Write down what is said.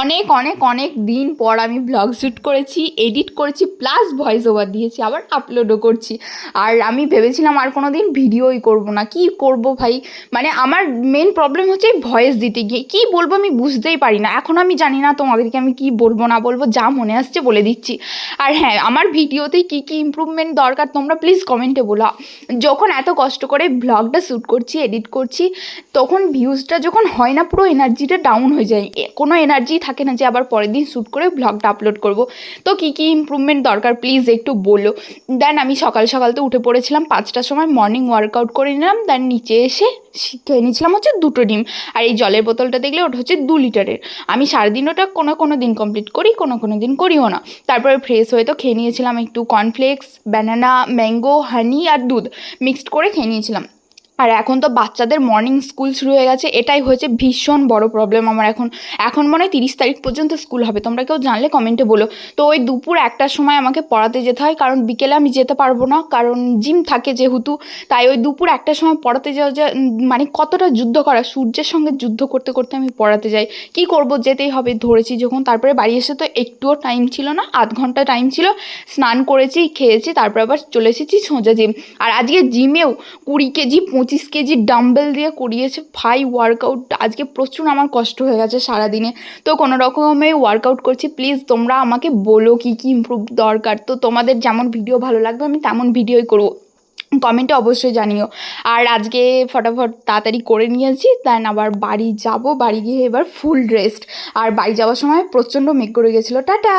অনেক অনেক অনেক দিন পর আমি ব্লগ শ্যুট করেছি, এডিট করেছি, প্লাস ভয়েস ওভার দিয়েছি, আবার আপলোডও করছি। আর আমি ভেবেছিলাম আর কোনো দিন ভিডিওই করব না। কি করব ভাই, মানে আমার মেন প্রবলেম হচ্ছে ভয়েস দিতে গিয়ে কী বলবো আমি বুঝতেই পারি না। এখন আমি জানি না তোমাদেরকে আমি কি বলবো না বলবো, যা মনে আসছে বলে দিচ্ছি। আর হ্যাঁ, আমার ভিডিওতে কী কী ইমপ্রুভমেন্ট দরকার তোমরা প্লিজ কমেন্টে বলো। যখন এত কষ্ট করে ব্লগটা শ্যুট করছি, এডিট করছি, তখন ভিউজটা যখন হয় না পুরো এনার্জিটা ডাউন হয়ে যায়, কোনো এনার্জি থাকে না যে আবার পরের দিন শ্যুট করে ব্লগটা আপলোড করব। তো কী কী ইমপ্রুভমেন্ট দরকার প্লিজ একটু বলো। দেন আমি সকাল সকাল তো উঠে পড়েছিলাম 5টার সময়, মর্নিং ওয়ার্কআউট করে নিলাম। দেন নিচে এসে খেয়ে নিয়েছিলাম হচ্ছে 2টো ডিম। আর এই জলের বোতলটা দেখলে ওটা হচ্ছে 2 লিটারের। আমি সারাদিন ওটা কোনো দিন কমপ্লিট করি, কোনো দিন করিও না। তারপরে ফ্রেশ হয়ে তো খেয়ে নিয়েছিলাম একটু কর্নফ্লেক্স, ব্যানানা, ম্যাঙ্গো, হানি আর দুধ মিক্সড করে খেয়ে নিয়েছিলাম। আর এখন তো বাচ্চাদের মর্নিং স্কুল শুরু হয়ে গেছে, এটাই হয়েছে ভীষণ বড় প্রবলেম আমার। এখন মনে হয় 30 তারিখ পর্যন্ত স্কুল হবে, তোমরা কেউ জানলে কমেন্টে বলো। তো ওই দুপুর 1টার সময় আমাকে পড়াতে যেতে হয়, কারণ বিকেলে আমি যেতে পারবো না, কারণ জিম থাকে যেহেতু। তাই ওই দুপুর 1টার সময় পড়াতে যাওয়া যে মানে কতটা যুদ্ধ করা, সূর্যের সঙ্গে যুদ্ধ করতে করতে আমি পড়াতে যাই। কি করব, যেতেই হবে, ধরেছি যখন। তারপরে বাড়ি এসে তো একটুও টাইম ছিল না, আধ ঘন্টা টাইম ছিল, স্নান করেছি, খেয়েছি, তারপর আবার চলে এসেছি সোজা জিম। আর আজকে জিমেও 20 কেজি 25 কেজি ডাম্বেল দিয়ে করিয়েছে ভাই ওয়ার্কআউট। আজকে প্রচুর আমার কষ্ট হয়ে গেছে সারাদিনে। তো কোনো রকমে ওয়ার্কআউট করছি। প্লিজ তোমরা আমাকে বলো কী কী ইমপ্রুভ দরকার। তো তোমাদের যেমন ভিডিও ভালো লাগবে আমি তেমন ভিডিওই করবো, কমেন্টে অবশ্যই জানিও। আর আজকে ফটাফট তাড়াতাড়ি করে নিয়েছি, দেন আবার বাড়ি যাব। বাড়ি গিয়ে এবার ফুল রেস্ট। আর বাড়ি যাওয়ার সময় প্রচণ্ড মেঘ করে গেছিলো। টাটা।